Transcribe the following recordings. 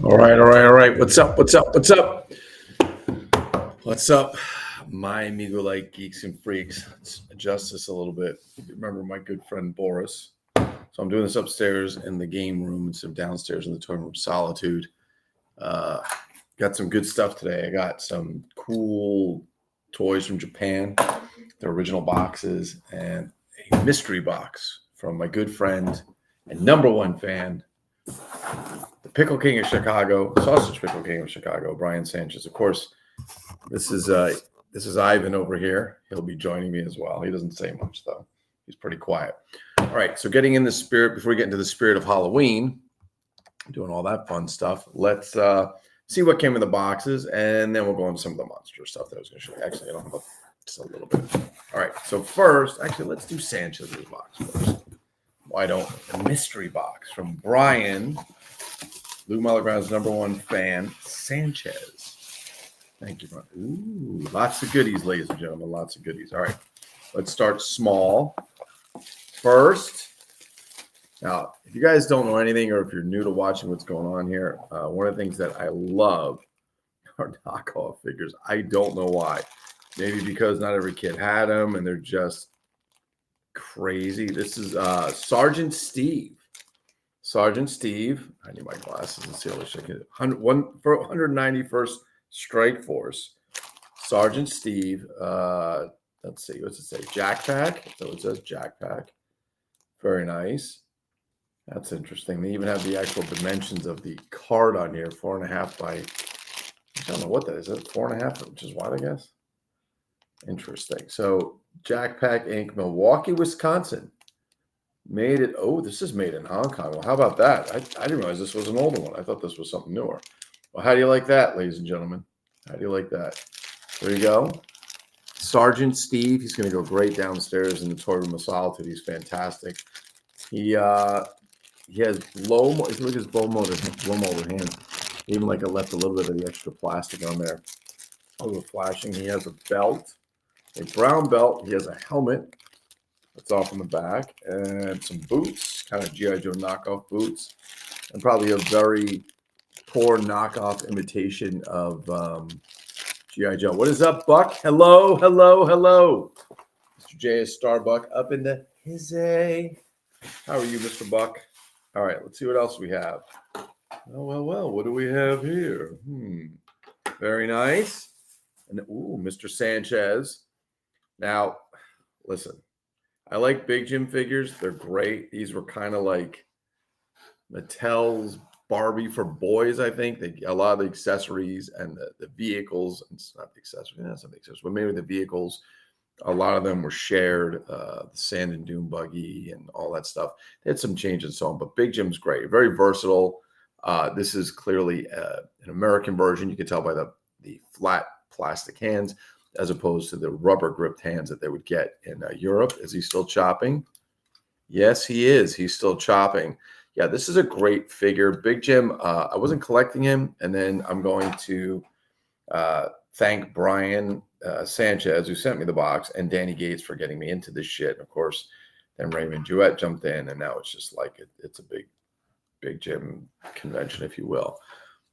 All right, all right, all right. What's up? What's up? What's up? What's up, my amigo like geeks and freaks? Let's adjust this a little bit. Remember my good friend Boris. So I'm doing this upstairs in the game room instead of downstairs in the toy room solitude. Uh, got some good stuff today. I got some cool toys from Japan, the original boxes, and a mystery box from my good friend and number one fan, the Pickle King of Chicago, Sausage Pickle King of Chicago, Brian Sanchez. Of course, this is Ivan over here. He'll be joining me as well. He doesn't say much though. He's pretty quiet. All right, so getting in the spirit, before we get into the spirit of Halloween, doing all that fun stuff, let's see what came in the boxes, and then we'll go into some of the monster stuff that I was going to show you. Actually, I don't have just a little bit. All right, so first, actually, let's do Sanchez's box first. Why don't we? The mystery box from Brian, Lou Mulligron's number one fan, Sanchez. Thank you, Brian. Ooh, lots of goodies, ladies and gentlemen. Lots of goodies. All right, let's start small. First, now, if you guys don't know anything, or if you're new to watching what's going on here, one of the things that I love are knockoff figures. I don't know why. Maybe because not every kid had them, and they're just crazy. This is Sergeant Steve. Sergeant Steve. I need my glasses and see how much I can. 191st Strike Force. Sergeant Steve. Let's see. What's it say? Jack Pack. So it says Jack Pack. Very nice. That's interesting. They even have the actual dimensions of the card on here. 4.5 by. I don't know what that is. Is it 4.5, which is wide, I guess. Interesting. So Jack Pack Inc., Milwaukee, Wisconsin. Made it. Oh, this is made in Hong Kong. Well, how about that? I didn't realize this was an older one. I thought this was something newer. Well, how do you like that, ladies and gentlemen? How do you like that? There you go. Sergeant Steve. He's going to go great downstairs in the toy room of solitude. He's fantastic. He has low. Look at his blow molded hands. Even like I left a little bit of the extra plastic on there. A little flashing. He has a belt, a brown belt. He has a helmet. That's off in the back, and some boots, kind of G.I. Joe knockoff boots, and probably a very poor knockoff imitation of G.I. Joe. What is up, Buck? Hello, hello, hello. Mr. J.S. Starbuck up in the hizzy. How are you, Mr. Buck? All right, let's see what else we have. Well, what do we have here? Very nice. And ooh, Mr. Sanchez. Now, listen, I like Big Jim figures. They're great. These were kind of like Mattel's Barbie for boys, I think. A lot of the accessories and the vehicles, and it's not the accessories, not the accessories, but maybe the vehicles, a lot of them were shared, the sand and dune buggy and all that stuff. They had some changes so on, but Big Jim's great. Very versatile. This is clearly an American version. You can tell by the flat plastic hands as opposed to the rubber gripped hands that they would get in Europe. Is he still chopping? Yes, he is. He's still chopping. Yeah, this is a great figure. Big Jim, I wasn't collecting him, and then I'm going to thank Brian Sanchez, who sent me the box, and Danny Gates for getting me into this shit. And of course, then Raymond Jewett jumped in, and now it's just like it's a Big Jim convention, if you will.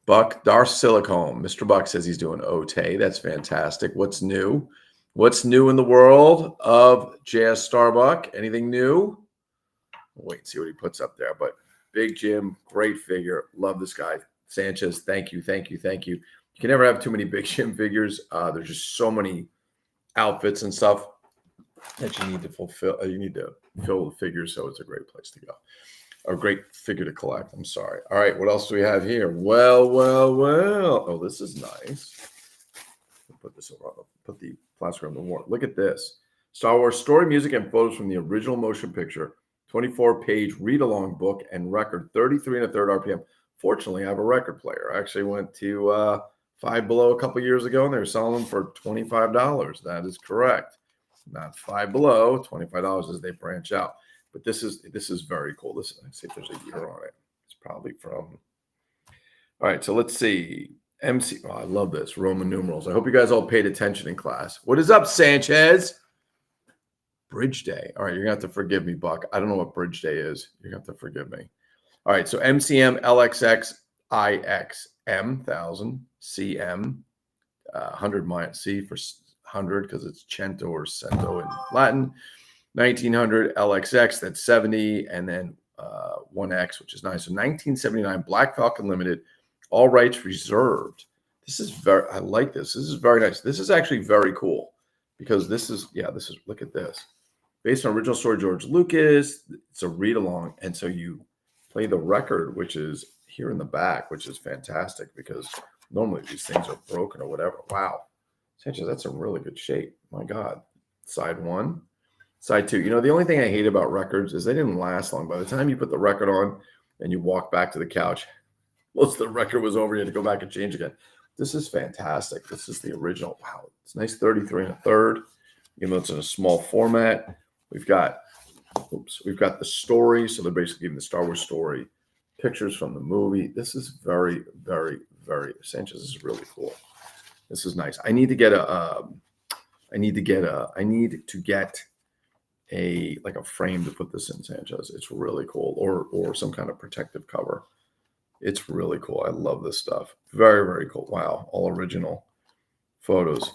Buck, Darth Silicone. Mr. Buck says he's doing OTE. That's fantastic. What's new? What's new in the world of JS Starbuck? Anything new? We'll wait and see what he puts up there. But Big Jim, great figure. Love this guy. Sanchez, thank you, thank you, thank you. You can never have too many Big Jim figures. There's just so many outfits and stuff that you need to fulfill. You need to fill the figures, so it's a great place to go. A great figure to collect. I'm sorry. All right, what else do we have here? Well. Oh, this is nice. Put this over. Put the plastic on the wall. Look at this. Star Wars story, music, and photos from the original motion picture. 24-page read-along book and record. 33 1/3 RPM. Fortunately, I have a record player. I actually went to Five Below a couple years ago, and they were selling them for $25. That is correct. Not Five Below. $25 as they branch out. But this is very cool. Let's see if there's a year on it. It's probably from. All right, so let's see. MC. Oh, I love this. Roman numerals. I hope you guys all paid attention in class. What is up, Sanchez? Bridge Day. All right, you're going to have to forgive me, Buck. I don't know what Bridge Day is. You're going to have to forgive me. All right, so MCM LXX IXM 1000 CM 100 minus C for 100 because it's cento or cento in Latin. 1900 LXX, that's 70, and then 1X, which is nice. So 1979 Black Falcon Limited, all rights reserved. This is I like this. This is very nice. This is actually very cool because this is, look at this. Based on original story, George Lucas. It's a read along. And so you play the record, which is here in the back, which is fantastic because normally these things are broken or whatever. Wow. Sanchez, that's in really good shape. My God. Side one. Side two. The only thing I hate about records is they didn't last long. By the time you put the record on and you walk back to the couch, most of the record was over. You had to go back and change again. This is fantastic. This is the original. Wow. It's nice 33 1/3. Even though it's in a small format. We've got the story. So they're basically giving the Star Wars story, pictures from the movie. This is very, very, very Sanchez. This is really cool. This is nice. I need to get a frame to put this in, Sanchez. It's really cool, or some kind of protective cover. It's really cool. I love this stuff. Very, very cool. Wow, all original photos.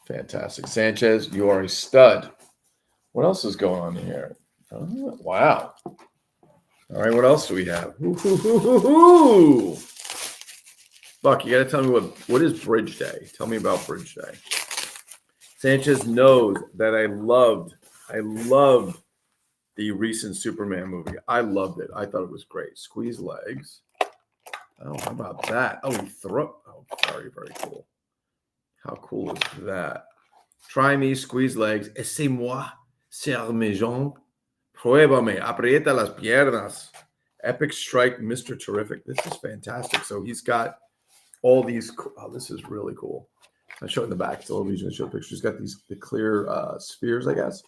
Fantastic. Sanchez, you are a stud. What else is going on here? Wow. All right, what else do we have? Buck, you got to tell me what is Bridge Day? Tell me about Bridge Day. Sanchez knows that I loved the recent Superman movie. I loved it. I thought it was great. Squeeze legs. Oh, how about that? Oh, very, very cool. How cool is that? Try me, squeeze legs. Essaie-moi, serre mes jambes. Pruébame, aprieta las piernas. Epic strike, Mr. Terrific. This is fantastic. So he's got all these. Oh, this is really cool. I show it in the back. It's a little easier to show the picture. He's got the clear spheres, I guess.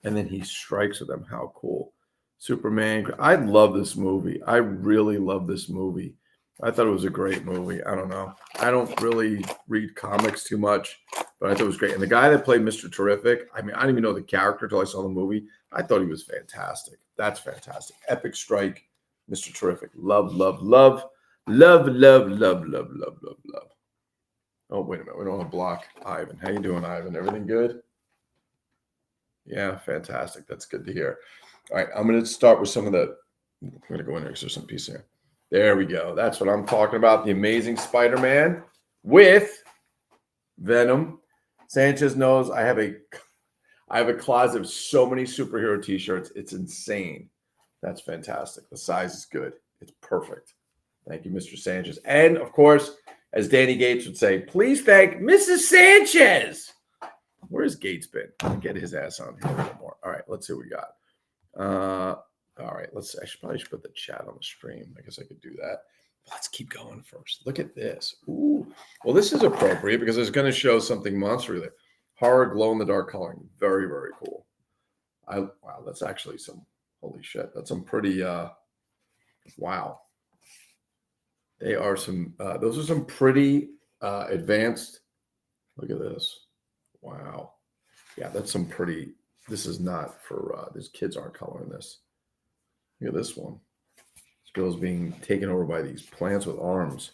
And then he strikes with them. How cool. Superman. I love this movie. I really love this movie. I thought it was a great movie. I don't know. I don't really read comics too much, but I thought it was great. And the guy that played Mr. Terrific, I didn't even know the character until I saw the movie. I thought he was fantastic. That's fantastic. Epic strike, Mr. Terrific. Love, love, love. Love, love, love, love, love, love, love. Oh, wait a minute. We don't want to block Ivan. How you doing, Ivan? Everything good? Yeah, fantastic. That's good to hear. All right, I'm going to start with some of the – I'm going to go in there because there's some piece here. There we go. That's what I'm talking about. The Amazing Spider-Man with Venom. Sanchez knows I have a closet of so many superhero T-shirts. It's insane. That's fantastic. The size is good. It's perfect. Thank you, Mr. Sanchez. And, of course, as Danny Gates would say, please thank Mrs. Sanchez. Where's Gates been? I'll get his ass on here a little more. All right, let's see what we got. All right, I should put the chat on the stream. I guess I could do that. Let's keep going first. Look at this. Ooh. Well, this is appropriate because it's going to show something monster there. Horror glow-in-the-dark coloring. Very, very cool. Wow, that's actually some, holy shit. That's some pretty, wow. They are some, those are some pretty advanced. Look at this. Wow. Yeah, that's some pretty, this is not for, these kids aren't coloring this. Look at this one. This girl's being taken over by these plants with arms.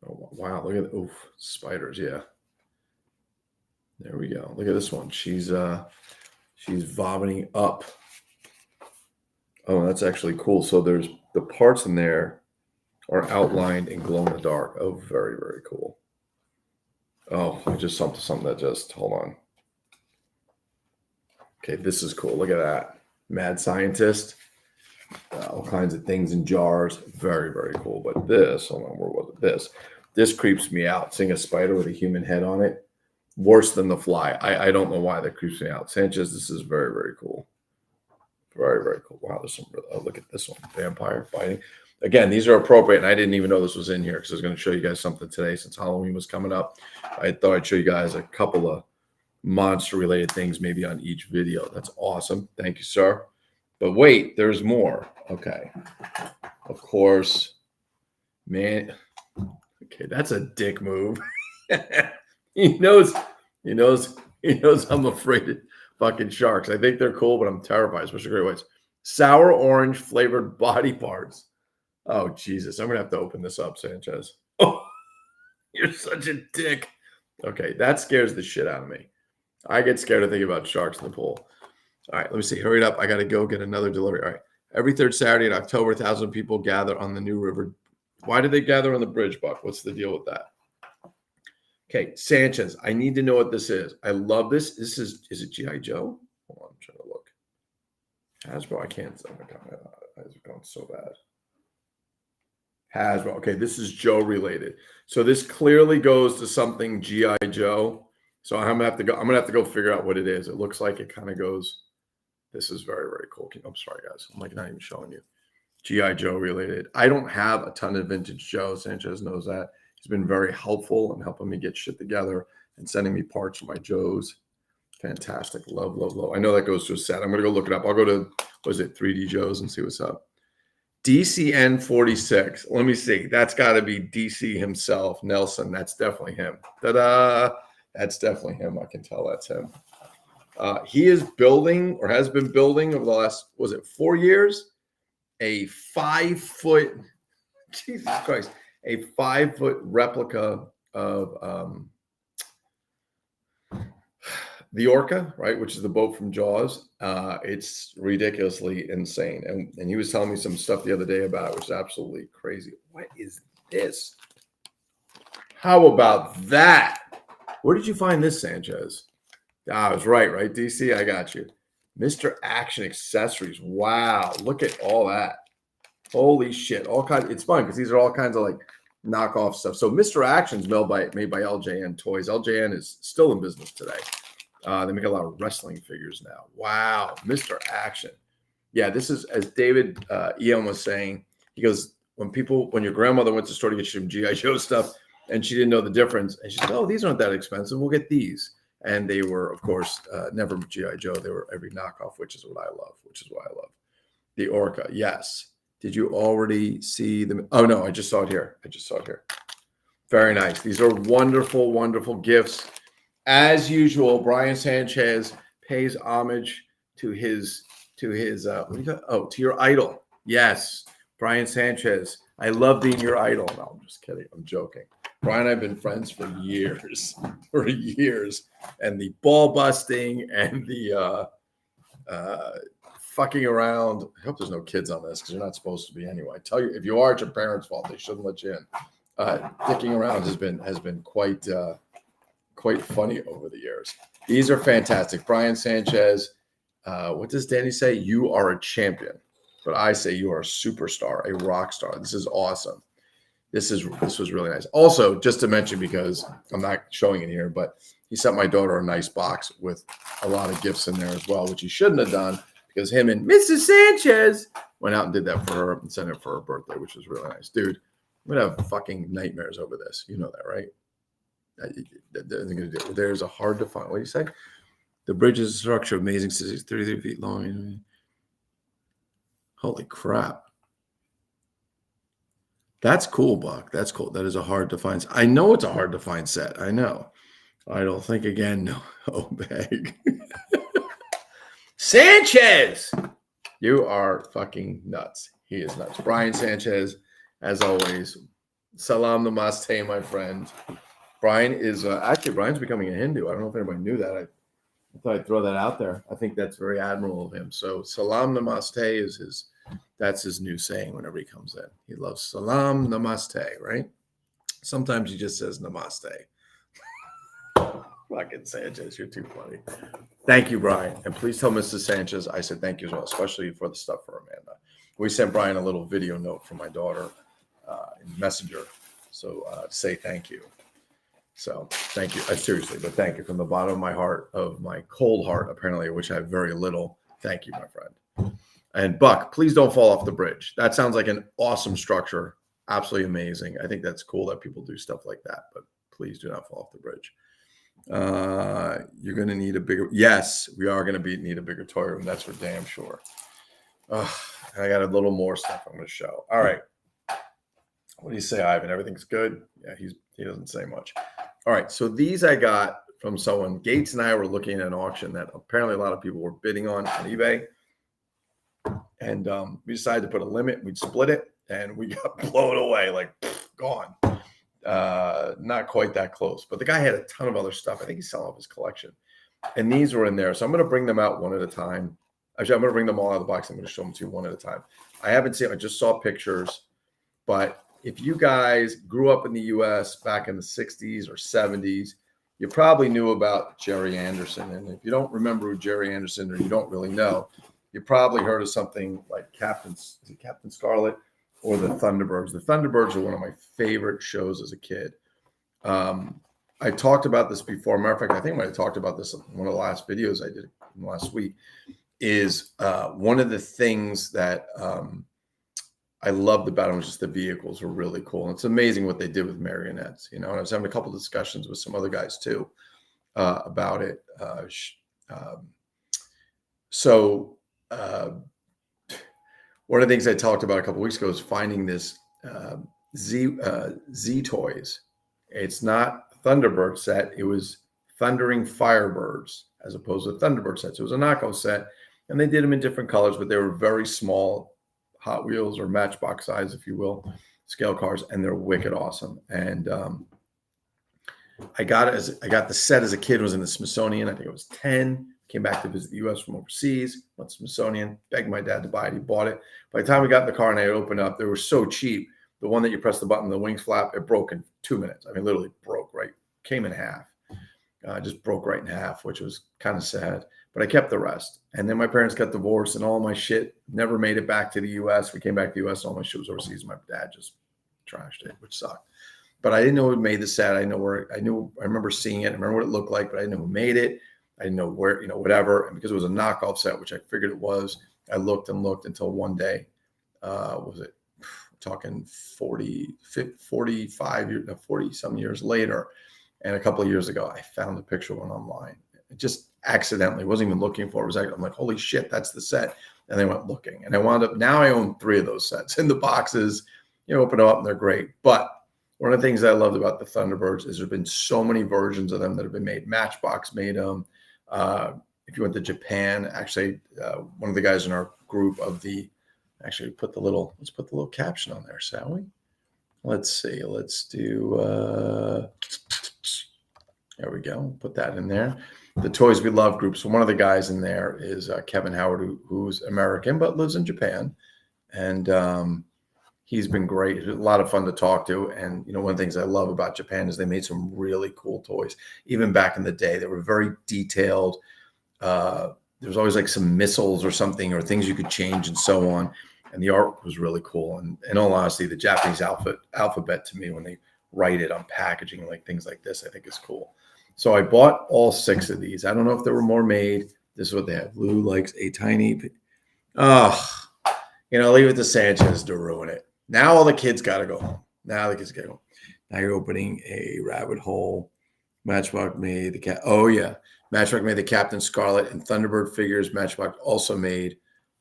Oh, wow. Look at, oof, spiders. Yeah. There we go. Look at this one. She's vomiting up. Oh, that's actually cool. So there's the parts in there are outlined in glow in the dark. Oh, very, very cool. Oh, I just saw something that just, hold on. Okay, this is cool. Look at that. Mad scientist. All kinds of things in jars. Very, very cool. But this, hold on, where was it? This creeps me out. Seeing a spider with a human head on it. Worse than the fly. I don't know why that creeps me out. Sanchez, this is very, very cool. Very, very cool. Wow, there's some, look at this one. Vampire fighting. Again, these are appropriate, and I didn't even know this was in here because I was going to show you guys something today since Halloween was coming up. I thought I'd show you guys a couple of monster-related things maybe on each video. That's awesome. Thank you, sir. But wait, there's more. Okay. Of course. Man. Okay, that's a dick move. He knows I'm afraid of fucking sharks. I think they're cool, but I'm terrified, especially great whites. Sour orange flavored body parts. Oh, Jesus. I'm going to have to open this up, Sanchez. Oh, you're such a dick. Okay, that scares the shit out of me. I get scared to think about sharks in the pool. All right, let me see. Hurry it up. I got to go get another delivery. All right. Every third Saturday in October, 1,000 people gather on the New River. Why do they gather on the bridge, Buck? What's the deal with that? Okay, Sanchez, I need to know what this is. I love this. This is it G.I. Joe? Hold on, I'm trying to look. Hasbro, I can't. Oh my God, my eyes are going so bad. Hasbro. Okay, this is Joe related. So this clearly goes to something G.I. Joe. So I'm gonna have to go figure out what it is. It looks like it kind of goes. This is very, very cool. I'm sorry, guys. I'm like not even showing you. G.I. Joe related. I don't have a ton of vintage Joe. Sanchez knows that. He's been very helpful in helping me get shit together and sending me parts for my Joes. Fantastic. Love, love, love. I know that goes to a set. I'm going to go look it up. I'll go to, what is it, 3D Joes and see what's up. DCN 46. Let me see. That's got to be DC himself, Nelson. That's definitely him. Ta-da! That's definitely him. I can tell that's him. He is building or has been building over the last, 4 years? A 5-foot, Jesus Christ, a 5-foot replica of the Orca, right, which is the boat from Jaws. It's ridiculously insane. And he was telling me some stuff the other day about it, which is absolutely crazy. What is this? How about that? Where did you find this, Sanchez? I was right, DC? I got you. Mr. Action Accessories. Wow, look at all that. Holy shit. All kinds. It's fun because these are all kinds of like knockoff stuff. So Mr. Action's made by LJN Toys. LJN is still in business today. They make a lot of wrestling figures now. Wow, Mr. Action. Yeah, this is, as David Eon was saying, he goes, when your grandmother went to the store to get you some G.I. Joe stuff and she didn't know the difference, and she said, oh, these aren't that expensive. We'll get these. And they were, of course, never G.I. Joe. They were every knockoff, which is what I love, which is why I love. The Orca, yes. Did you already see them? Oh, no, I just saw it here. Very nice. These are wonderful, wonderful gifts. As usual, Brian Sanchez pays homage to his to your idol. Yes, Brian Sanchez. I love being your idol. No, I'm just kidding. I'm joking. Brian and I have been friends for years, and the ball busting and the fucking around. I hope there's no kids on this because you're not supposed to be anyway. I tell you, if you are, it's your parents' fault. They shouldn't let you in. Dicking around has been quite funny over the years. These are fantastic. Brian Sanchez. What does Danny say? You are a champion, but I say you are a superstar, a rock star. This is awesome. This was really nice. Also, just to mention, because I'm not showing it here, but he sent my daughter a nice box with a lot of gifts in there as well, which he shouldn't have done because him and Mrs. Sanchez went out and did that for her and sent it for her birthday, which was really nice. Dude, I'm going to have fucking nightmares over this. You know that, right? There's a hard to find. What do you say? The bridge is a structure, amazing, 33 feet long. Holy crap. That's cool, Buck. That's cool. That is a hard to find. I know it's a hard to find set. I know. I don't think again. No. Oh, bag. Sanchez, you are fucking nuts. He is nuts. Brian Sanchez, as always. Salam namaste, my friend. Brian is Brian's becoming a Hindu. I don't know if anybody knew that. I thought I'd throw that out there. I think that's very admirable of him. So salam namaste that's his new saying whenever he comes in. He loves salam namaste, right? Sometimes he just says namaste. Fucking Sanchez, you're too funny. Thank you, Brian. And please tell Mrs. Sanchez I said thank you as well, especially for the stuff for Amanda. We sent Brian a little video note from my daughter in Messenger. So say thank you. So thank you. Seriously, but thank you from the bottom of my heart, of my cold heart, apparently, which I have very little. Thank you, my friend. And Buck, please don't fall off the bridge. That sounds like an awesome structure. Absolutely amazing. I think that's cool that people do stuff like that, but please do not fall off the bridge. You're going to need a bigger, yes, we are going to need a bigger toy room. That's for damn sure. I got a little more stuff I'm going to show. All right. What do you say, Ivan? Everything's good? Yeah, he doesn't say much. All right, so these I got from someone. Gates and I were looking at an auction that apparently a lot of people were bidding on eBay. And we decided to put a limit. We'd split it. and we got blown away, like gone. Not quite that close, but the guy had a ton of other stuff. I think he's selling off his collection, and these were in there. So I'm going to bring them out one at a time. Actually, I'm going to bring them all out of the box. I'm going to show them to you one at a time. I haven't seen. I just saw pictures, but if you guys grew up in the U.S. back in the 60s or 70s, you probably knew about Jerry Anderson. And if you don't remember who Jerry Anderson, or you don't really know, you probably heard of something like Captain Scarlet or the Thunderbirds. The Thunderbirds are one of my favorite shows as a kid. I talked about this before. Matter of fact, I think I might have talked about this in one of the last videos I did last week. Is one of the things that I loved about them was just the vehicles were really cool. And it's amazing what they did with marionettes. And I was having a couple of discussions with some other guys too about it. One of the things I talked about a couple of weeks ago is finding this Z Toys. It's not Thunderbird set. It was Thundering Firebirds as opposed to Thunderbird sets. It was a knockoff set, and they did them in different colors, but they were very small Hot Wheels or Matchbox size, if you will, scale cars, and they're wicked awesome. And I got the set as a kid. Was in the Smithsonian. I think I was 10. Came back to visit the U.S. from overseas. Went to Smithsonian. Begged my dad to buy it. He bought it. By the time we got in the car and I opened up, they were so cheap. The one that you press the button, the wings flap, it broke in 2 minutes. I mean, literally broke. Right, came in half. Just broke right in half, which was kind of sad. But I kept the rest. And then my parents got divorced, and all my shit never made it back to the U.S. We came back to the U.S. and all my shit was overseas. My dad just trashed it, which sucked. But I didn't know who made the set. I remember seeing it. I remember what it looked like, but I didn't know who made it. I didn't know where, whatever. And because it was a knockoff set, which I figured it was, I looked and looked until one day, was it talking 45 years, 40 some years later. And a couple of years ago, I found a picture of one online. It just accidentally, wasn't even looking for it. I'm like, holy shit, that's the set. And I went looking. And I wound up, now I own 3 of those sets in the boxes. Open them up and they're great. But one of the things I loved about the Thunderbirds is there's been so many versions of them that have been made. Matchbox made them. If you went to Japan, actually, one of the guys in our group let's put the little caption on there, shall we? Let's see. Let's do, there we go. Put that in there. The Toys We Love group. So one of the guys in there is Kevin Howard, who's American but lives in Japan. And he's been great. A lot of fun to talk to. And, one of the things I love about Japan is they made some really cool toys. Even back in the day, they were very detailed. There was always like some missiles or something or things you could change and so on. And the art was really cool. And in all honesty, the Japanese alphabet to me, when they write it on packaging, like things like this, I think is cool. So I bought all 6 of these. I don't know if there were more made. This is what they have. Lou likes a tiny, leave it to Sanchez to ruin it. Now all the kids got to go home. Now you're opening a rabbit hole. Matchbox made the cat. Oh yeah. Matchbox made the Captain Scarlet and Thunderbird figures. Matchbox also made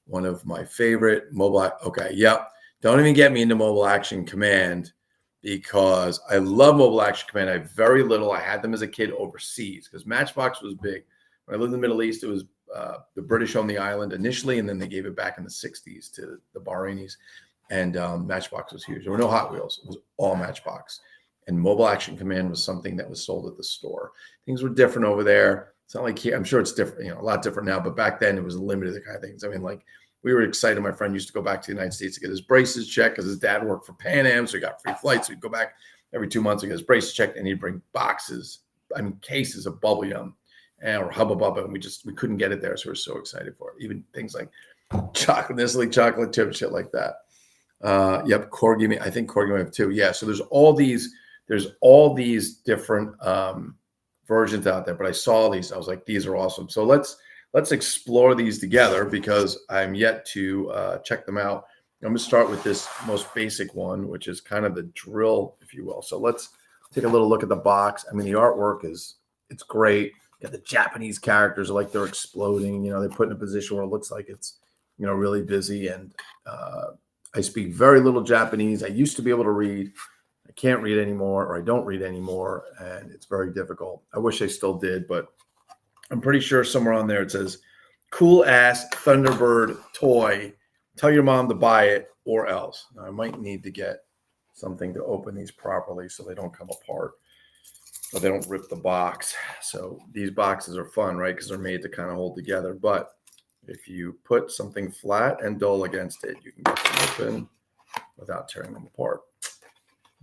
one of my favorite mobile. Okay. Yep. Don't even get me into Mobile Action Command, because I love Mobile Action Command. I have very little. I had them as a kid overseas because Matchbox was big. When I lived in the Middle East, it was the British owned the island initially, and then they gave it back in the 60s to the Bahrainis. And Matchbox was huge. There were no Hot Wheels. It was all Matchbox. And Mobile Action Command was something that was sold at the store. Things were different over there. It's not like here. I'm sure it's different, a lot different now. But back then, it was limited, the kind of things. I mean, like, we were excited. My friend used to go back to the United States to get his braces checked because his dad worked for Pan Am, so he got free flights. So he'd go back every 2 months to get his braces checked, and he'd bring cases of bubble gum or Hubba Bubba, and we couldn't get it there, so we're so excited for it. Even things like Nestle chocolate chip, shit like that. Yep, Corgi. I think Corgi may have 2. Yeah, so there's all these different versions out there. But I saw these, I was like, these are awesome. So let's explore these together because I'm yet to check them out. I'm going to start with this most basic one, which is kind of the drill, if you will. So let's take a little look at the box. I mean, the artwork it's great. Got the Japanese characters like they're exploding. They put in a position where it looks like it's, really busy. And I speak very little Japanese. I used to be able to read. I can't read anymore, or I don't read anymore, and it's very difficult. I wish I still did, but I'm pretty sure somewhere on there it says, cool ass Thunderbird toy Tell your mom to buy it or else. Now, I might need to get something to open these properly so they don't come apart or they don't rip the box. So these boxes are fun, right? Because they're made to kind of hold together. But if you put something flat and dull against it, you can get them open without tearing them apart.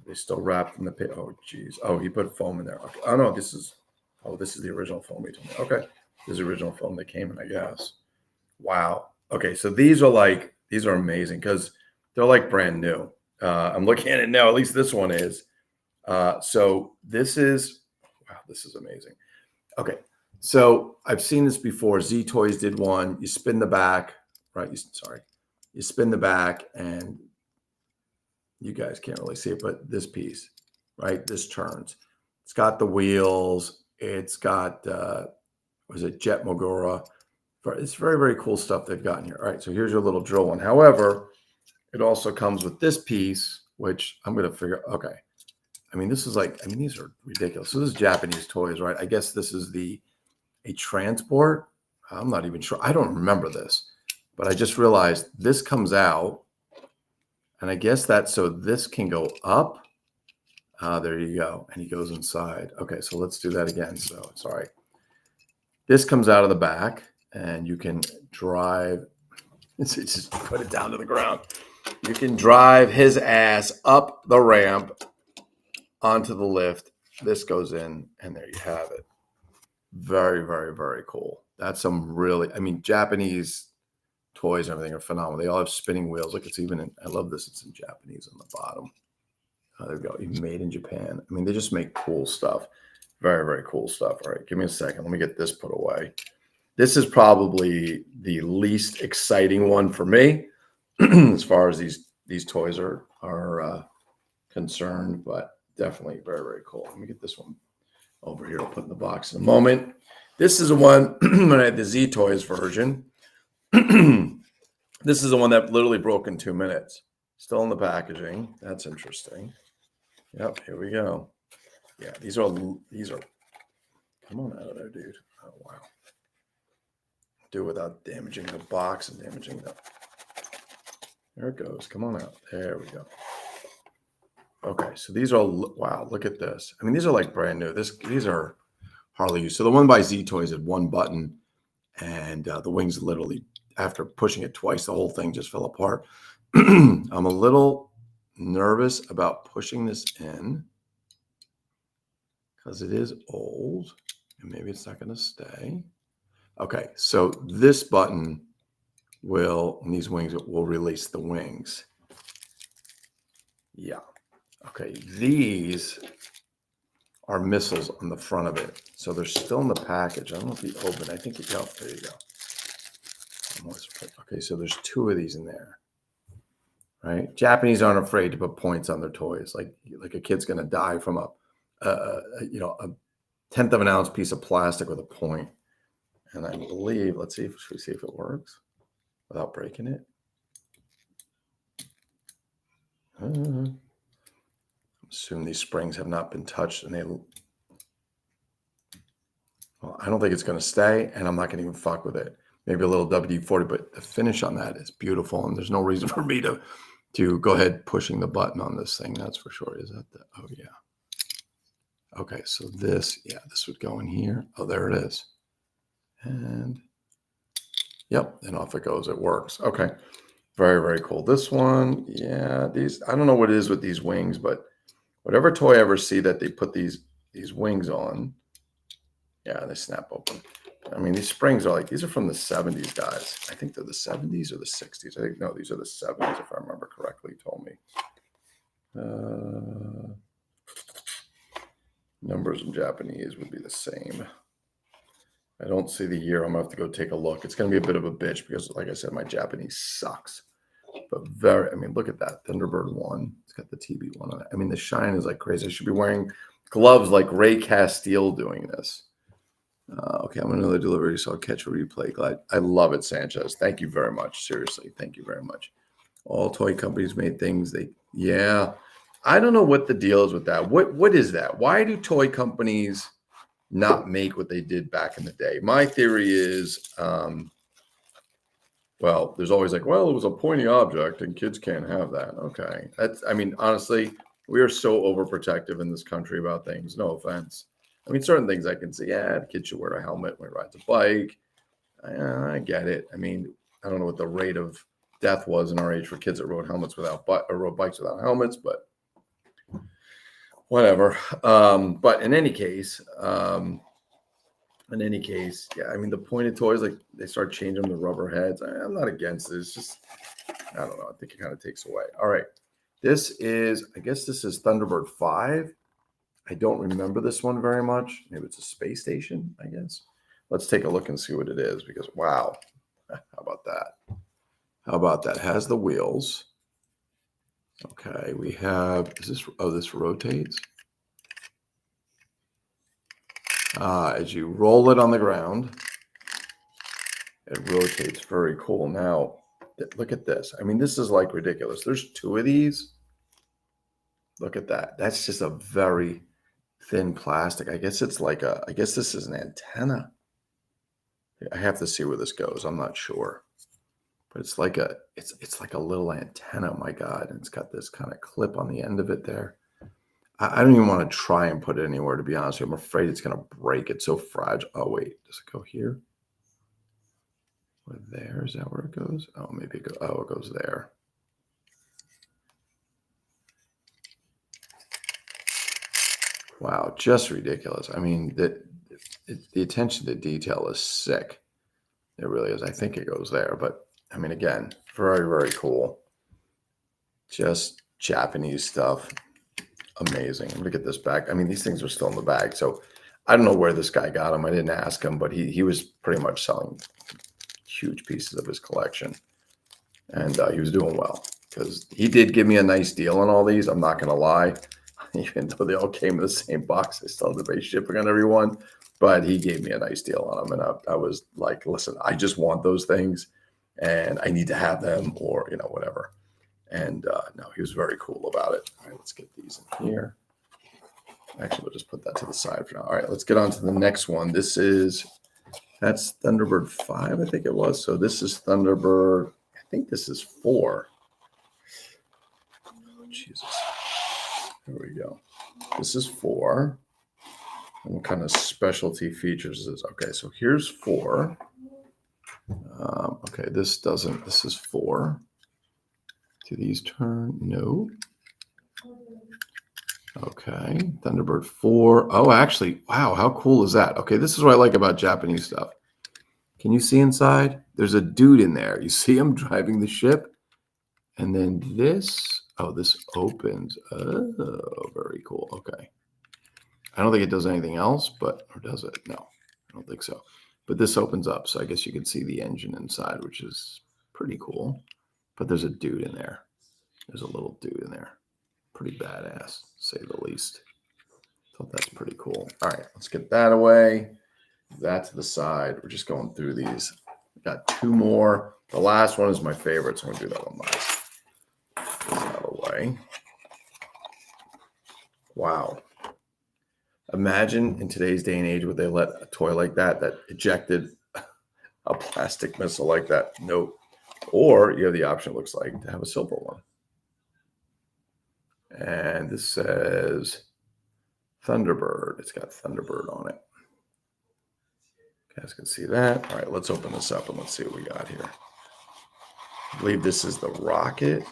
They still wrapped in the paper. Oh, geez. Oh, he put foam in there. Okay. Oh, no, this is the original foam he told me. Okay. This is the original foam that came in, I guess. Wow. Okay. So these are amazing because they're like brand new. I'm looking at it now. At least this one is. So this is amazing. Okay. So I've seen this before. Z Toys did one. You spin the back, right? You spin the back and you guys can't really see it, but this piece, right? This turns. It's got the wheels. It's got, was it Jet Mogura? It's very, very cool stuff they've gotten here. All right, so here's your little drill one. However, it also comes with this piece, which I'm going to figure, okay. I mean, these are ridiculous. So this is Japanese toys, right? I guess this is a transport. I'm not even sure. I don't remember this, but I just realized this comes out. And I guess so this can go up. There you go. And he goes inside. Okay, so let's do that again. So sorry. This comes out of the back and you can drive. Just put it down to the ground. You can drive his ass up the ramp onto the lift. This goes in and there you have it. Very, very, very cool. That's some really, Japanese toys and everything are phenomenal. They all have spinning wheels. Look, I love this. It's in Japanese on the bottom. There we go. Even made in Japan. They just make cool stuff. Very, very cool stuff. All right, give me a second. Let me get this put away. This is probably the least exciting one for me as far as these toys are concerned, but definitely very, very cool. Let me get this one over here. I'll put in the box in a moment. This is the one when I had the Z Toys version. This is the one that literally broke in 2 minutes. Still in the packaging. That's interesting. Yep, here we go. Yeah, these are. Come on out of there, dude. Oh wow. Do it without damaging the box and damaging the. There it goes. Come on out. There we go. Okay, so these are wow. Look at this. These are like brand new. These are hardly used. So the one by Z Toys had one button, and the wings literally, after pushing it twice, the whole thing just fell apart. I'm a little nervous about pushing this in because it is old and maybe it's not going to stay. Okay, so this button and these wings will release the wings. Yeah. Okay, these are missiles on the front of it. So they're still in the package. I don't know if he opened. I think there you go. Okay, so there's 2 of these in there. Right? Japanese aren't afraid to put points on their toys. Like a kid's going to die from a 1/10 of an ounce piece of plastic with a point. And I believe, should we see if it works without breaking it? I assume these springs have not been touched and I don't think it's going to stay and I'm not going to even fuck with it. Maybe a little WD-40, but the finish on that is beautiful. And there's no reason for me to go ahead pushing the button on this thing. That's for sure. Is that oh yeah. Okay. So this would go in here. Oh, there it is. And yep. And off it goes. It works. Okay. Very, very cool. This one. Yeah. I don't know what it is with these wings, but whatever toy I ever see that they put these wings on. Yeah. They snap open. These springs are these are from the 70s, guys. I think they're the 70s or the 60s. I think, no, these are the 70s, if I remember correctly, he told me. Numbers in Japanese would be the same. I don't see the year. I'm going to have to go take a look. It's going to be a bit of a bitch because, like I said, my Japanese sucks. But look at that. Thunderbird 1. It's got the TB 1 on it. The shine is like crazy. I should be wearing gloves like Ray Castile doing this. Okay, I'm another delivery, so I'll catch a replay. Glad. I love it, Sanchez. Thank you very much. Seriously, thank you very much. All toy companies made things. I don't know what the deal is with that. What is that? Why do toy companies not make what they did back in the day? My theory is well, there's always like, well, it was a pointy object and kids can't have that. Okay. I mean, honestly, we are so overprotective in this country about things. No offense. I mean, certain things I can see, yeah, the kid should wear a helmet when he rides a bike. I get it. I mean, I don't know what the rate of death was in our age for kids that rode helmets or rode bikes without helmets, but whatever. But in any case, yeah, I mean, the pointed toys, like they start changing the rubber heads. I'm not against it. It's just, I don't know. I think it kind of takes away. All right. I guess this is Thunderbird 5. I don't remember this one very much. Maybe it's a space station, I guess. Let's take a look and see what it is because, wow. How about that? How about that? Has the wheels. Okay. We have, this rotates. As you roll it on the ground, it rotates. Very cool. Now, look at this. I mean, this is like ridiculous. There's 2 of these. Look at that. That's just a very thin plastic. I guess it's like I guess this is an antenna. I have to see where this goes. I'm not sure. But it's like it's like a little antenna. My God. And it's got this kind of clip on the end of it there. I don't even want to try and put it anywhere, to be honest with you. I'm afraid it's going to break. It's so fragile. Oh, wait. Does it go here? Or there? Is that where it goes? Oh, maybe it goes there. Wow, just ridiculous. I mean, the attention to detail is sick. It really is. I think it goes there. But, I mean, again, very, very cool. Just Japanese stuff. Amazing. I'm going to get this back. I mean, these things are still in the bag. So I don't know where this guy got them. I didn't ask him, but he was pretty much selling huge pieces of his collection. And he was doing well because he did give me a nice deal on all these. I'm not going to lie. Even though they all came in the same box, I still had to pay shipping on every one. But he gave me a nice deal on them. And I was like, listen, I just want those things and I need to have them or, whatever. And no, he was very cool about it. All right, let's get these in here. Actually, we'll just put that to the side for now. All right, let's get on to the next one. That's Thunderbird 5, I think it was. So this is Thunderbird, I think this is 4. Oh, Jesus. There we go. This is 4. And what kind of specialty features is this? Okay, so here's 4. Okay, this is 4. Do these turn? No. Okay, Thunderbird 4. Oh, actually, wow, how cool is that? Okay, this is what I like about Japanese stuff. Can you see inside? There's a dude in there. You see him driving the ship? And then this opens. Oh, very cool. Okay. I don't think it does anything else, or does it? No, I don't think so. But this opens up, so I guess you can see the engine inside, which is pretty cool. But there's a dude in there. There's a little dude in there. Pretty badass, to say the least. Thought that's pretty cool. All right, let's get that away. That to the side. We're just going through these. We got 2 more. The last one is my favorite, so I'm going to do that one last. Get this out of the way. Wow. Imagine in today's day and age would they let a toy like that ejected a plastic missile like that? Nope. Or you have the option, it looks like, to have a silver one. And this says Thunderbird. It's got Thunderbird on it. You guys can see that. All right, let's open this up and let's see what we got here. I believe this is the rocket.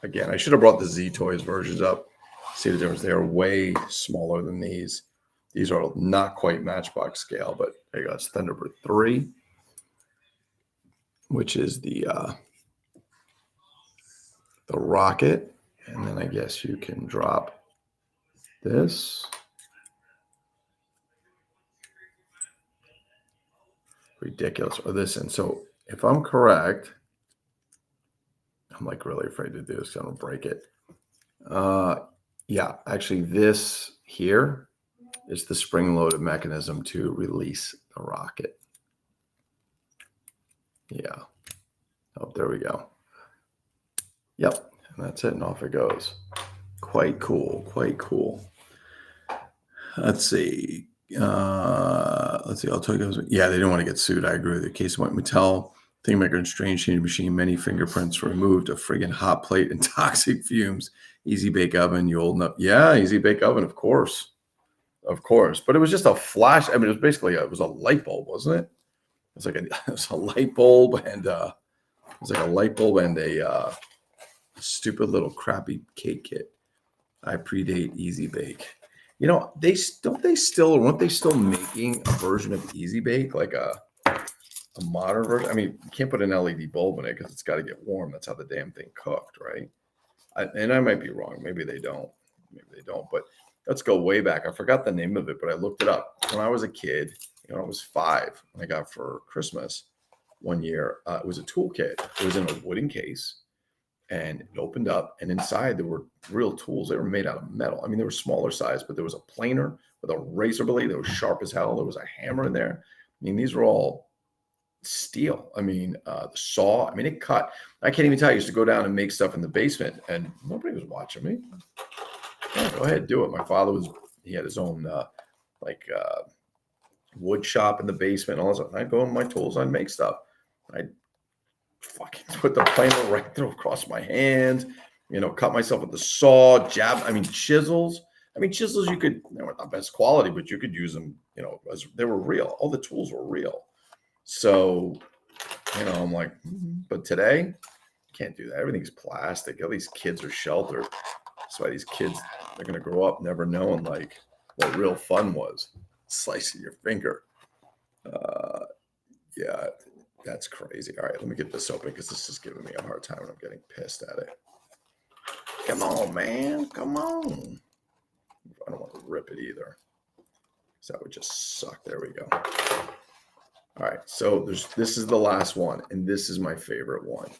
Again, I should have brought the Z-Toys versions up. See the difference. They are way smaller than these. These are not quite Matchbox scale, but there you go. It's Thunderbird 3, which is the rocket. And then I guess you can drop this. Ridiculous. Or this. And so if I'm correct, I'm like really afraid to do this because I'm going to break it. Yeah, actually this here is the spring-loaded mechanism to release the rocket. Yeah. Oh, there we go. Yep. And that's it. And off it goes. Quite cool. Quite cool. Let's see. I'll tell you guys. Yeah, they didn't want to get sued. I agree with you. Case of Mattel Thing maker and strange change machine, many fingerprints removed, a friggin' hot plate and toxic fumes. Easy bake oven, you old enough. Yeah, easy bake oven, of course. Of course. But it was just a flash. I mean, it was basically it was a light bulb, wasn't it? It was like it was a light bulb and it was like a light bulb and a stupid little crappy cake kit. I predate Easy Bake. You know, weren't they still making a version of Easy Bake, like a modern version? I mean, you can't put an LED bulb in it because it's got to get warm. That's how the damn thing cooked, right? And I might be wrong. Maybe they don't. But let's go way back. I forgot the name of it, but I looked it up. When I was a kid, I was 5. And I got for Christmas one year. It was a toolkit. It was in a wooden case. And it opened up, and inside there were real tools. They were made out of metal. I mean, they were smaller size, but there was a planer with a razor blade that was sharp as hell. There was a hammer in there. I mean, these were all steel. I mean, the saw. I mean, it cut. I can't even tell you. I used to go down and make stuff in the basement, and nobody was watching me. Yeah, go ahead, do it. My father he had his own wood shop in the basement and all that. I'd go in my tools, I'd make stuff. I'd fucking put the planer right through across my hands, cut myself with the saw, chisels. Chisels, they weren't the best quality, but you could use them, as they were real. All the tools were real. So, I'm like, but today, can't do that. Everything's plastic. All these kids are sheltered. That's why these kids, they're going to grow up never knowing like what real fun was. Slicing your finger. Yeah, that's crazy. All right, let me get this open because this is giving me a hard time and I'm getting pissed at it. Come on, man. Come on. I don't want to rip it either. So that would just suck. There we go. All right, so this is the last one, and this is my favorite one.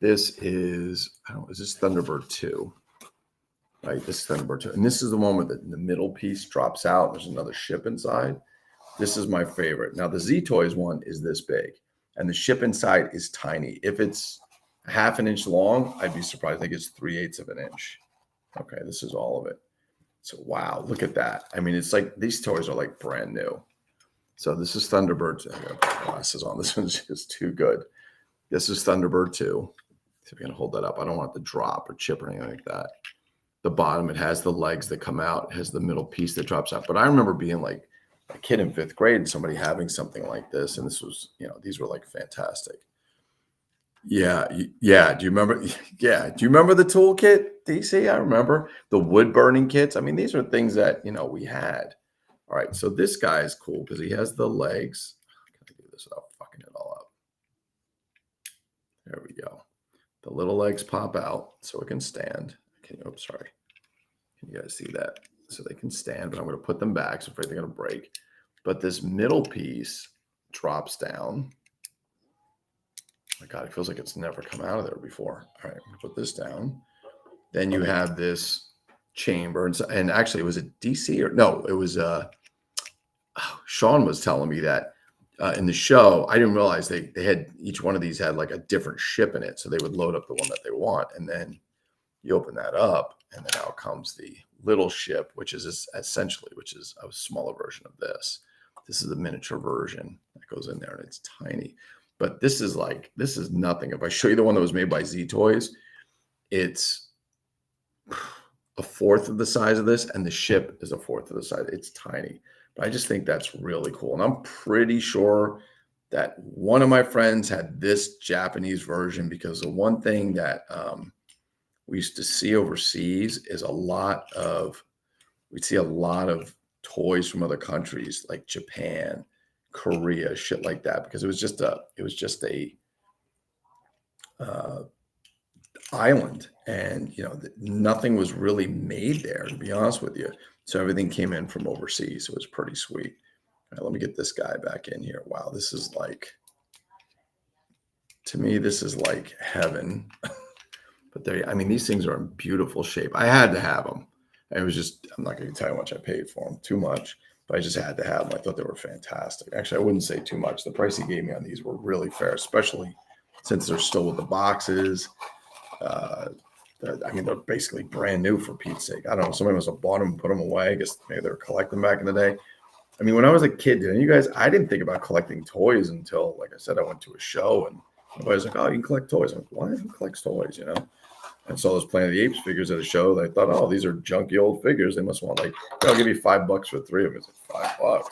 This is, is this Thunderbird 2? Right, this is Thunderbird 2. And this is the one where the middle piece drops out. There's another ship inside. This is my favorite. Now, the Z-Toys one is this big, and the ship inside is tiny. If it's a half an inch long, I'd be surprised. I think it's 3/8 of an inch. Okay, this is all of it. So, wow, look at that. I mean, it's like these toys are like brand new. So this is Thunderbird. I gotta put my glasses on. This one's just too good. This is Thunderbird 2. So I'm going to hold that up. I don't want it to drop or chip or anything like that. The bottom, it has the legs that come out. It has the middle piece that drops out. But I remember being like a kid in 5th grade and somebody having something like this. And this was, these were like fantastic. Yeah. Yeah. Do you remember? Yeah. Do you remember the toolkit, DC? I remember the wood burning kits. I mean, these are things that, we had. All right. So this guy is cool because he has the legs. Can I do this without fucking it all up? There we go. The little legs pop out so it can stand. Oops, sorry. Can you guys see that? So they can stand, but I'm going to put them back. So I'm afraid they're going to break. But this middle piece drops down. Oh my God, it feels like it's never come out of there before. All right, I'm going to put this down. Then you have this chamber. And actually, it was a DC or no, it was Sean was telling me that in the show, I didn't realize they had each one of these had like a different ship in it. So they would load up the one that they want. And then you open that up, and then out comes the little ship, which is a smaller version of this. This is the miniature version that goes in there, and it's tiny. But this is nothing. If I show you the one that was made by Z-Toys, it's a fourth of the size of this, and the ship is a fourth of the size. It's tiny. But I just think that's really cool. And I'm pretty sure that one of my friends had this Japanese version because the one thing that we used to see overseas is we'd see a lot of toys from other countries like Japan, Korea, shit like that, because it was just a island, and nothing was really made there, to be honest with you. So everything came in from overseas. It was pretty sweet. All right, let me get this guy back in here. Wow, this is like, to me, this is like heaven. But these things are in beautiful shape. I had to have them. It was just, I'm not going to tell you how much I paid for them, too much, but I just had to have them. I thought they were fantastic. Actually, I wouldn't say too much. The price he gave me on these were really fair, especially since they're still with the boxes. They're basically brand new, for Pete's sake. I don't know. Somebody must have bought them and put them away. I guess maybe they were collecting back in the day. I mean, when I was a kid, I didn't think about collecting toys until, like I said, I went to a show and Everybody's like, oh, you can collect toys. I'm like, why? Who collects toys, you know? I saw those Planet of the Apes figures at a show. I thought, oh, these are junky old figures. They must want like, I'll give you $5 for 3 of them. It's like $5.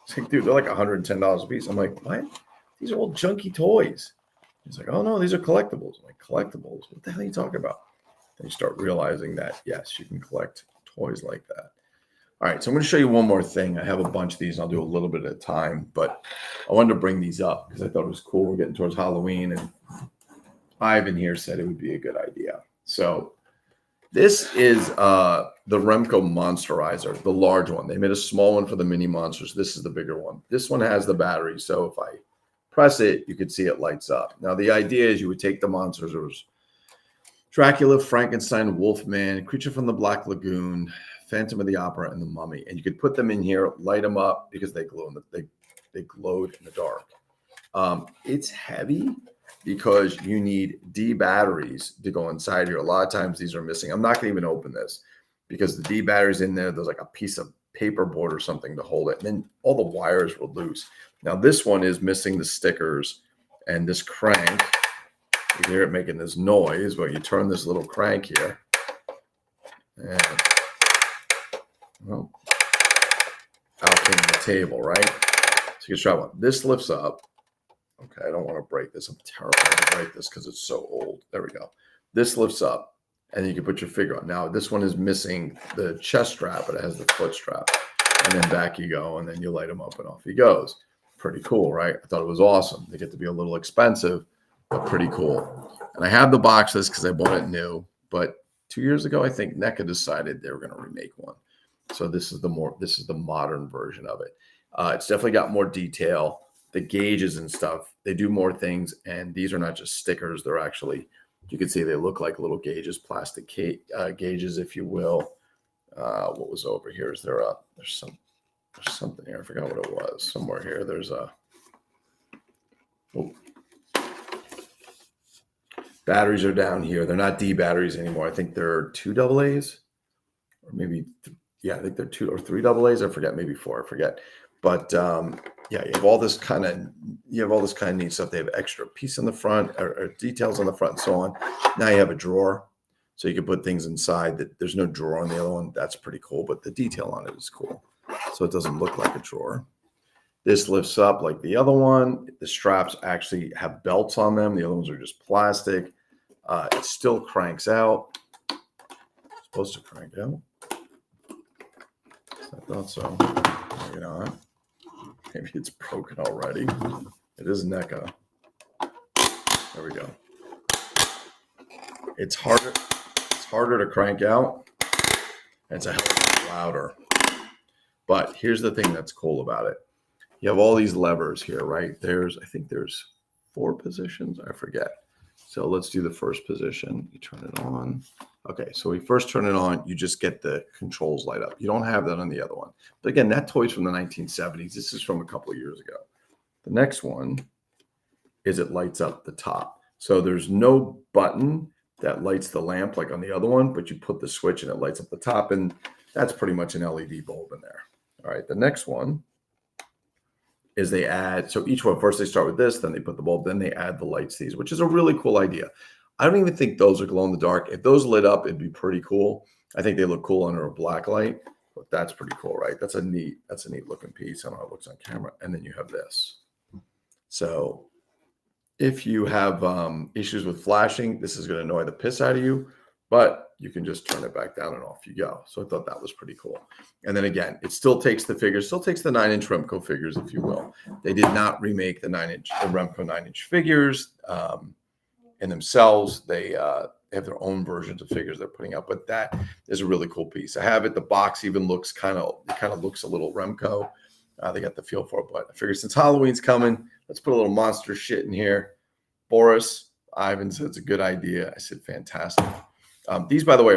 It's like, dude, they're like $110 a piece. I'm like, what? These are all junky toys. He's like, oh no, these are collectibles. I'm like, collectibles? What the hell are you talking about? Then you start realizing that, yes, you can collect toys like that. All right, so I'm going to show you one more thing. I have a bunch of these, and I'll do a little bit at a time, but I wanted to bring these up because I thought it was cool. We're getting towards Halloween, and Ivan here said it would be a good idea. So this is the Remco Monsterizer, the large one. They made a small one for the mini monsters. This is the bigger one. This one has the battery, so if I press it, you can see it lights up. Now, the idea is you would take the monsters. There was Dracula, Frankenstein, Wolfman, Creature from the Black Lagoon, Phantom of the Opera, and the Mummy. And you could put them in here, light them up because they glow they glowed in the dark. It's heavy because you need D batteries to go inside here. A lot of times these are missing. I'm not going to even open this because the D batteries in there, there's like a piece of paperboard or something to hold it. And then all the wires were loose. Now this one is missing the stickers and this crank. You hear it making this noise, but you turn this little crank here. And well, out came the table, right? So you can try one. This lifts up. Okay, I don't want to break this. I'm terrified to break this because it's so old. There we go. This lifts up, and you can put your figure on. Now, this one is missing the chest strap, but it has the foot strap. And then back you go, and then you light him up, and off he goes. Pretty cool, right? I thought it was awesome. They get to be a little expensive, but pretty cool. And I have the boxes because I bought it new. But 2 years ago, I think NECA decided they were going to remake one. So this is the modern version of it. It's definitely got more detail. The gauges and stuff, they do more things. And these are not just stickers. They're actually, you can see they look like little gauges, plastic gauges, if you will. What was over here? Is there there's something here. I forgot what it was. Somewhere here, there's batteries are down here. They're not D batteries anymore. I think they're 2 AA's or maybe, I think they're 2 or 3 AA's. I forget, maybe 4, I forget. But you have all this kind of neat stuff. They have extra piece on the front or details on the front and so on. Now you have a drawer. So you can put things inside. There's no drawer on the other one. That's pretty cool, but the detail on it is cool. So it doesn't look like a drawer. This lifts up like the other one. The straps actually have belts on them. The other ones are just plastic. It still cranks out. It's supposed to crank out. I thought so. Maybe not. Maybe it's broken already. It is NECA. There we go. It's harder to crank out. And it's a hell of a lot louder. But here's the thing that's cool about it. You have all these levers here, right? I think there's 4 positions. I forget. So let's do the first position. You turn it on. Okay, so we first turn it on. You just get the controls light up. You don't have that on the other one. But again, that toy's from the 1970s. This is from a couple of years ago. The next one is it lights up the top. So there's no button that lights the lamp like on the other one, but you put the switch and it lights up the top, and that's pretty much an LED bulb in there. All right, the next one is they add, so each one, first they start with this, then they put the bulb, then they add the lights these, which is a really cool idea. I don't even think those are glow in the dark. If those lit up, it'd be pretty cool. I think they look cool under a black light, but that's pretty cool, right? That's a neat looking piece. I don't know how it looks on camera. And then you have this. So if you have issues with flashing, this is going to annoy the piss out of you, but you can just turn it back down and off you go. So I thought that was pretty cool. And then again, it still takes the figures, still takes the 9-inch Remco figures, if you will. They did not remake the Remco 9-inch figures in themselves. They have their own versions of figures they're putting out, but that is a really cool piece. I have it. The box even looks kind of looks a little Remco. They got the feel for it, but I figured since Halloween's coming, let's put a little monster shit in here. Boris, Ivan said it's a good idea. I said, fantastic. These, by the way,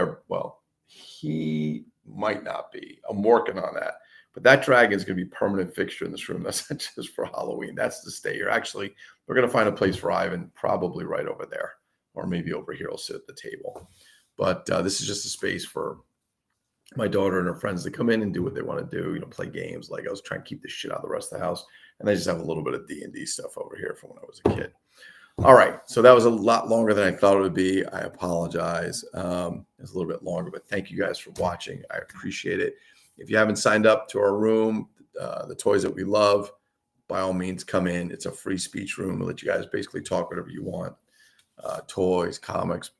he might not be. I'm working on that. But that dragon is going to be a permanent fixture in this room. That's not just for Halloween. That's to stay here. Actually, we're going to find a place for Ivan, probably right over there. Or maybe over here, he'll sit at the table. But this is just a space for my daughter and her friends to come in and do what they want to do. Play games, Legos, try and keep the shit out of the rest of the house. And I just have a little bit of D&D stuff over here from when I was a kid. All right. So that was a lot longer than I thought it would be. I apologize. It was a little bit longer, but thank you guys for watching. I appreciate it. If you haven't signed up to our room, the toys that we love, by all means, come in. It's a free speech room. We'll let you guys basically talk whatever you want. Toys, comics,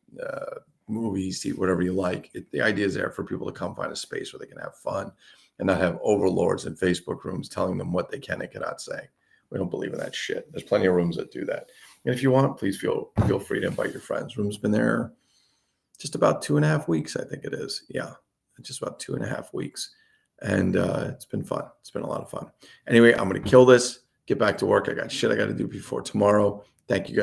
movies, whatever you like. The idea is there for people to come find a space where they can have fun and not have overlords in Facebook rooms telling them what they can and cannot say. We don't believe in that shit. There's plenty of rooms that do that. And if you want, please feel free to invite your friends. Room's been there just about 2.5 weeks, I think it is. Yeah, just about 2.5 weeks. And it's been fun. It's been a lot of fun. Anyway, I'm going to kill this, get back to work. I got shit I got to do before tomorrow. Thank you guys.